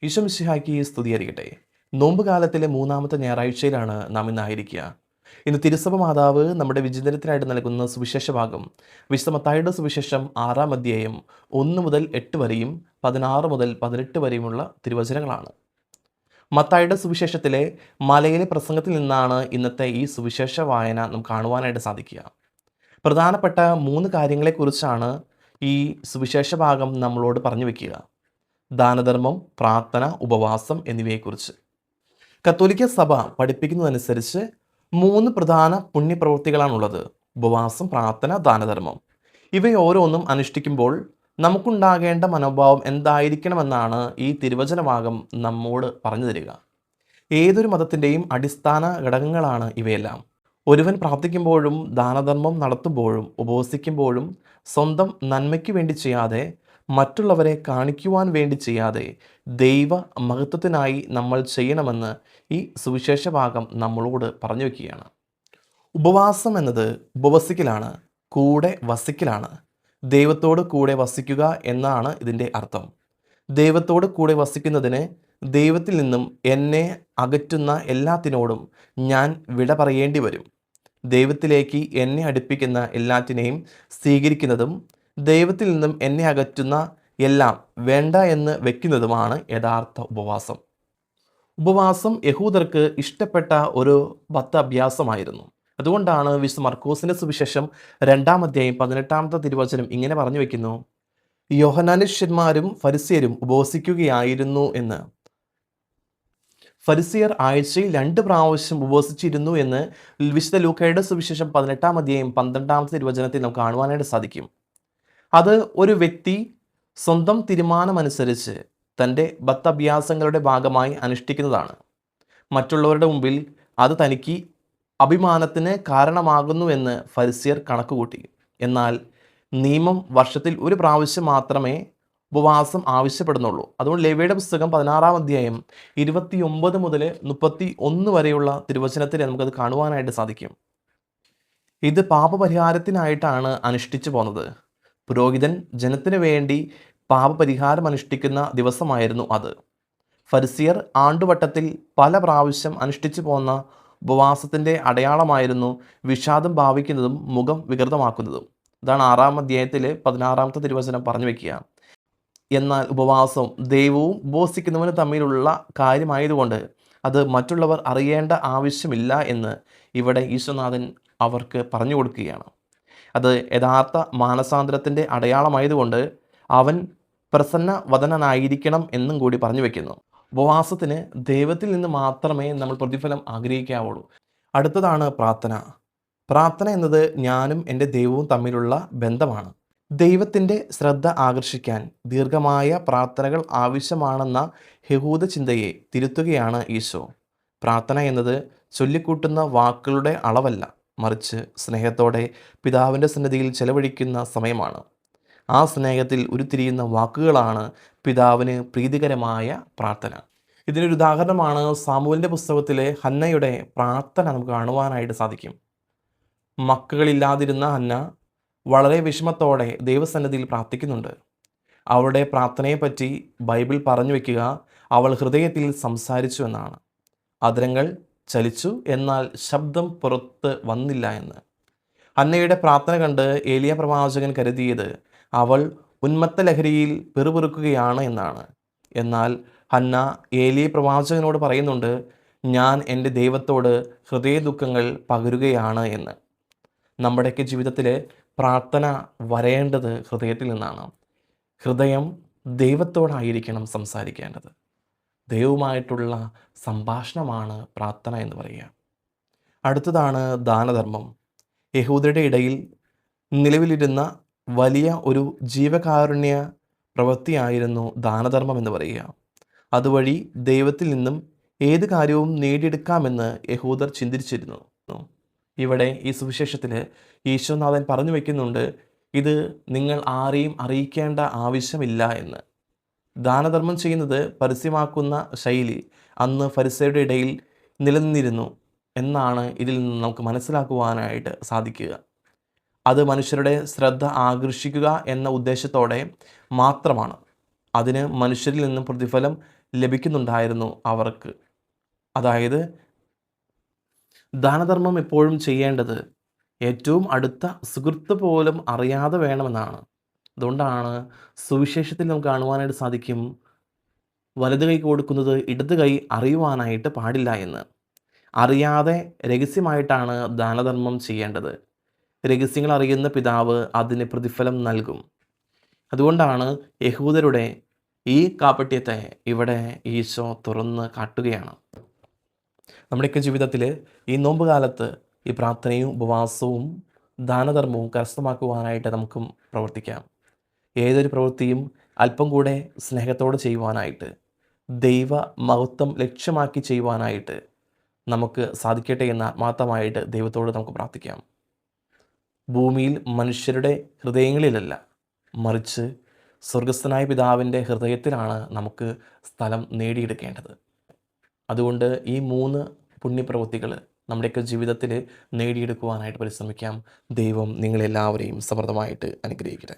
ഈശോ മിശിഹായ്ക്ക് സ്തുതിയായിരിക്കട്ടെ. നോമ്പ് കാലത്തിലെ മൂന്നാമത്തെ ഞായറാഴ്ചയിലാണ് നാം ഇന്നായിരിക്കുക. ഇന്ന് തിരുസഭ മാതാവ് നമ്മുടെ വിചിന്തനത്തിനായിട്ട് നൽകുന്ന സുവിശേഷ ഭാഗം വിശുദ്ധ മത്തായിയുടെ സുവിശേഷം 6-ാം അധ്യായം 1 മുതൽ 8 വരെയും 16 മുതൽ 18 വരെയുമുള്ള തിരുവചനങ്ങളാണ്. മത്തായിയുടെ സുവിശേഷത്തിലെ മലയിലെ പ്രസംഗത്തിൽ നിന്നാണ് ഇന്നത്തെ ഈ സുവിശേഷ വായന നമുക്ക് കാണുവാനായിട്ട് സാധിക്കുക. പ്രധാനപ്പെട്ട 3 കാര്യങ്ങളെക്കുറിച്ചാണ് ഈ സുവിശേഷ ഭാഗം നമ്മളോട് പറഞ്ഞു വയ്ക്കുക. ദാനധർമ്മം, പ്രാർത്ഥന, ഉപവാസം എന്നിവയെക്കുറിച്ച്. കത്തോലിക്ക സഭ പഠിപ്പിക്കുന്നതനുസരിച്ച് 3 പ്രധാന പുണ്യപ്രവൃത്തികളാണുള്ളത്: ഉപവാസം, പ്രാർത്ഥന, ദാനധർമ്മം. ഇവയോരോന്നും അനുഷ്ഠിക്കുമ്പോൾ നമുക്കുണ്ടാകേണ്ട മനോഭാവം എന്തായിരിക്കണമെന്നാണ് ഈ തിരുവചനഭാഗം നമ്മോട് പറഞ്ഞു തരിക. ഏതൊരു മതത്തിൻ്റെയും അടിസ്ഥാന ഘടകങ്ങളാണ് ഇവയെല്ലാം. ഒരുവൻ പ്രാർത്ഥിക്കുമ്പോഴും ദാനധർമ്മം നടത്തുമ്പോഴും ഉപവസിക്കുമ്പോഴും സ്വന്തം നന്മയ്ക്ക് വേണ്ടി ചെയ്യാതെ, മറ്റുള്ളവരെ കാണിക്കുവാൻ വേണ്ടി ചെയ്യാതെ, ദൈവ മഹത്വത്തിനായി നമ്മൾ ചെയ്യണമെന്ന് ഈ സുവിശേഷ ഭാഗം നമ്മളോട് പറഞ്ഞു വയ്ക്കുകയാണ്. ഉപവാസം എന്നത് ഉപവസിക്കലാണ്, കൂടെ വസിക്കലാണ്. ദൈവത്തോട് കൂടെ വസിക്കുക എന്നാണ് ഇതിൻ്റെ അർത്ഥം. ദൈവത്തോട് കൂടെ വസിക്കുന്നതിന് ദൈവത്തിൽ നിന്നും എന്നെ അകറ്റുന്ന എല്ലാത്തിനോടും ഞാൻ വിട പറയേണ്ടി വരും. ദൈവത്തിലേക്ക് എന്നെ അടുപ്പിക്കുന്ന എല്ലാറ്റിനെയും സ്വീകരിക്കുന്നതും ദൈവത്തിൽ നിന്നും എന്നെ അകറ്റുന്ന എല്ലാം വേണ്ട എന്ന് വെക്കുന്നതുമാണ് യഥാർത്ഥ ഉപവാസം. ഉപവാസം യഹൂദർക്ക് ഇഷ്ടപ്പെട്ട ഒരു അഭ്യാസമായിരുന്നു. അതുകൊണ്ടാണ് വിശുദ്ധ മർക്കോസിൻ്റെ സുവിശേഷം 2-ാം അധ്യായം 18-ാമത്തെ തിരുവചനം ഇങ്ങനെ പറഞ്ഞു വയ്ക്കുന്നു: യോഹന്നാന്യന്മാരും ഫരിസ്യരും ഉപവസിക്കുകയായിരുന്നു എന്ന്. ഫരിസ്യർ ആഴ്ചയിൽ 2 പ്രാവശ്യം ഉപവസിച്ചിരുന്നു എന്ന് വിശുദ്ധ ലൂക്കയുടെ സുവിശേഷം 18-ാം അധ്യായം 12-ാമത്തെ തിരുവചനത്തിൽ നമുക്ക് കാണുവാനായിട്ട് സാധിക്കും. അത് ഒരു വ്യക്തി സ്വന്തം തീരുമാനമനുസരിച്ച് തൻ്റെ അഭ്യാസങ്ങളുടെ ഭാഗമായി അനുഷ്ഠിക്കുന്നതാണ്. മറ്റുള്ളവരുടെ മുമ്പിൽ അത് തനിക്ക് അഭിമാനത്തിന് കാരണമാകുന്നുവെന്ന് ഫരിസ്യർ കണക്കുകൂട്ടി. എന്നാൽ നിയമം വർഷത്തിൽ 1 പ്രാവശ്യം മാത്രമേ ഉപവാസം ആവശ്യപ്പെടുന്നുള്ളൂ. അതുകൊണ്ട് ലേവ്യയുടെ പുസ്തകം 16-ാം അധ്യായം 29 മുതൽ 31 വരെയുള്ള തിരുവചനത്തിൽ നമുക്കത് കാണുവാനായിട്ട് സാധിക്കും. ഇത് പാപപരിഹാരത്തിനായിട്ടാണ് അനുഷ്ഠിച്ചു പോകുന്നത്. പുരോഹിതൻ ജനത്തിനു വേണ്ടി പാപപരിഹാരം അനുഷ്ഠിക്കുന്ന ദിവസമായിരുന്നു അത്. ഫരിസ്യർ ആണ്ടുവട്ടത്തിൽ പല പ്രാവശ്യം അനുഷ്ഠിച്ചു പോന്ന ഉപവാസത്തിൻ്റെ അടയാളമായിരുന്നു വിഷാദം ഭാവിക്കുന്നതും മുഖം വികൃതമാക്കുന്നതും. ഇതാണ് 6-ാം അധ്യായത്തിൽ 16-ാമത്തെ തിരുവചനം പറഞ്ഞു വയ്ക്കുക. എന്നാൽ ഉപവാസവും ദൈവവും ഉപവസിക്കുന്നവനും തമ്മിലുള്ള കാര്യമായതുകൊണ്ട് അത് മറ്റുള്ളവർ അറിയേണ്ട ആവശ്യമില്ല എന്ന് ഇവിടെ ഈശോനാഥൻ അവർക്ക് പറഞ്ഞു കൊടുക്കുകയാണ്. അത് യഥാർത്ഥ മാനസാന്തരത്തിൻ്റെ അടയാളമായതുകൊണ്ട് അവൻ പ്രസന്നവദനായിരിക്കണം എന്നും കൂടി പറഞ്ഞു വയ്ക്കുന്നു. ഉപവാസത്തിന് ദൈവത്തിൽ നിന്ന് മാത്രമേ നമ്മൾ പ്രതിഫലം ആഗ്രഹിക്കാവുള്ളൂ. അടുത്തതാണ് പ്രാർത്ഥന. പ്രാർത്ഥന എന്നത് ഞാനും എൻ്റെ ദൈവവും തമ്മിലുള്ള ബന്ധമാണ്. ദൈവത്തിൻ്റെ ശ്രദ്ധ ആകർഷിക്കാൻ ദീർഘമായ പ്രാർത്ഥനകൾ ആവശ്യമാണെന്ന യഹൂദ ചിന്തയെ തിരുത്തുകയാണ് ഈശോ. പ്രാർത്ഥന എന്നത് ചൊല്ലിക്കൂട്ടുന്ന വാക്കുകളുടെ അളവല്ല, മറിച്ച് സ്നേഹത്തോടെ പിതാവിൻ്റെ സന്നിധിയിൽ ചെലവഴിക്കുന്ന സമയമാണ്. ആ സ്നേഹത്തിൽ ഉരുത്തിരിയുന്ന വാക്കുകളാണ് പിതാവിന് പ്രീതികരമായ പ്രാർത്ഥന. ഇതിനൊരു ഉദാഹരണമാണ് സാമുവേലിൻ്റെ പുസ്തകത്തിലെ ഹന്നയുടെ പ്രാർത്ഥന നമുക്ക് കാണുവാനായിട്ട് സാധിക്കും. മക്കളില്ലാതിരുന്ന ഹന്ന വളരെ വിഷമത്തോടെ ദൈവസന്നിധിയിൽ പ്രാർത്ഥിക്കുന്നുണ്ട്. അവളുടെ പ്രാർത്ഥനയെപ്പറ്റി ബൈബിൾ പറഞ്ഞു വയ്ക്കുക, അവൾ ഹൃദയത്തിൽ സംസാരിച്ചു എന്നാണ്. അധരങ്ങൾ ചലിച്ചു, എന്നാൽ ശബ്ദം പുറത്ത് വന്നില്ല എന്ന്. ഹന്നയുടെ പ്രാർത്ഥന കണ്ട് ഏലിയ പ്രവാചകൻ കരുതിയത് അവൾ ഉന്മത്ത ലഹരിയിൽ പിറുപിറുക്കുകയാണ് എന്നാണ്. എന്നാൽ ഹന്ന ഏലിയ പ്രവാചകനോട് പറയുന്നുണ്ട്, ഞാൻ എൻ്റെ ദൈവത്തോട് ഹൃദയ ദുഃഖങ്ങൾ പകരുകയാണ് എന്ന്. നമ്മുടെയൊക്കെ ജീവിതത്തിൽ പ്രാർത്ഥന വരേണ്ടത് ഹൃദയത്തിൽ നിന്നാണ്. ഹൃദയം ദൈവത്തോടായിരിക്കണം സംസാരിക്കേണ്ടത്. ദൈവവുമായിട്ടുള്ള സംഭാഷണമാണ് പ്രാർത്ഥന എന്ന് പറയുക. അടുത്തതാണ് ദാനധർമ്മം. യഹൂദരുടെ ഇടയിൽ നിലവിലിരുന്ന വലിയ ഒരു ജീവകാരുണ്യ പ്രവൃത്തിയായിരുന്നു ദാനധർമ്മം എന്ന് പറയുക. അതുവഴി ദൈവത്തിൽ നിന്നും ഏത് കാര്യവും നേടിയെടുക്കാമെന്ന് യഹൂദർ ചിന്തിച്ചിരുന്നു. ഇവിടെ ഈ സുവിശേഷത്തിൽ ഈശോനാഥൻ പറഞ്ഞു വയ്ക്കുന്നുണ്ട്, ഇത് നിങ്ങൾ ആരെയും അറിയിക്കേണ്ട ആവശ്യമില്ല എന്ന്. ദാനധർമ്മം ചെയ്യുന്നത് പരസ്യമാക്കുന്ന ശൈലി അന്ന് ഫരിസേയരുടെ ഇടയിൽ നിലനിന്നിരുന്നു എന്നാണ് ഇതിൽ നിന്ന് നമുക്ക് മനസ്സിലാക്കുവാനായിട്ട് സാധിക്കുക. അത് മനുഷ്യരുടെ ശ്രദ്ധ ആകർഷിക്കുക എന്ന ഉദ്ദേശത്തോടെ മാത്രമാണ്. അതിന് മനുഷ്യരിൽ നിന്നും പ്രതിഫലം ലഭിക്കുന്നുണ്ടായിരുന്നു അവർക്ക്. അതായത് ദാനധർമ്മം എപ്പോഴും ചെയ്യേണ്ടത് ഏറ്റവും അടുത്ത സുഹൃത്ത് പോലും അറിയാതെ വേണമെന്നാണ്. അതുകൊണ്ടാണ് സുവിശേഷത്തിൽ നമുക്ക് കാണുവാനായിട്ട് സാധിക്കും, വലത് കൈ കൊടുക്കുന്നത് ഇടത് കൈ അറിയുവാനായിട്ട് പാടില്ല എന്ന്. അറിയാതെ രഹസ്യമായിട്ടാണ് ദാനധർമ്മം ചെയ്യേണ്ടത്. രഹസ്യങ്ങൾ അറിയുന്ന പിതാവ് അതിന് പ്രതിഫലം നൽകും. അതുകൊണ്ടാണ് യഹൂദരുടെ ഈ കാപട്യത്തെ ഇവിടെ ഈശോ തുറന്ന് കാട്ടുകയാണ്. നമ്മുടെയൊക്കെ ജീവിതത്തിൽ ഈ നോമ്പ് കാലത്ത് ഈ പ്രാർത്ഥനയും ഉപവാസവും ദാനധർമ്മവും കരസ്ഥമാക്കുവാനായിട്ട് നമുക്കും പ്രവർത്തിക്കാം. ഏതൊരു പ്രവൃത്തിയും അല്പം കൂടെ സ്നേഹത്തോടെ ചെയ്യുവാനായിട്ട്, ദൈവ മഹത്വം ലക്ഷ്യമാക്കി ചെയ്യുവാനായിട്ട് നമുക്ക് സാധിക്കട്ടെ എന്ന് ആത്മാർത്ഥമായിട്ട് ദൈവത്തോട് നമുക്ക് പ്രാർത്ഥിക്കാം. ഭൂമിയിൽ മനുഷ്യരുടെ ഹൃദയങ്ങളിലല്ല, മറിച്ച് സ്വർഗസ്ഥനായ പിതാവിൻ്റെ ഹൃദയത്തിലാണ് നമുക്ക് സ്ഥലം നേടിയെടുക്കേണ്ടത്. അതുകൊണ്ട് ഈ 3 പുണ്യപ്രവൃത്തികൾ നമ്മുടെയൊക്കെ ജീവിതത്തിൽ നേടിയെടുക്കുവാനായിട്ട് പരിശ്രമിക്കാം. ദൈവം നിങ്ങളെല്ലാവരെയും സമൃദ്ധമായിട്ട് അനുഗ്രഹിക്കട്ടെ.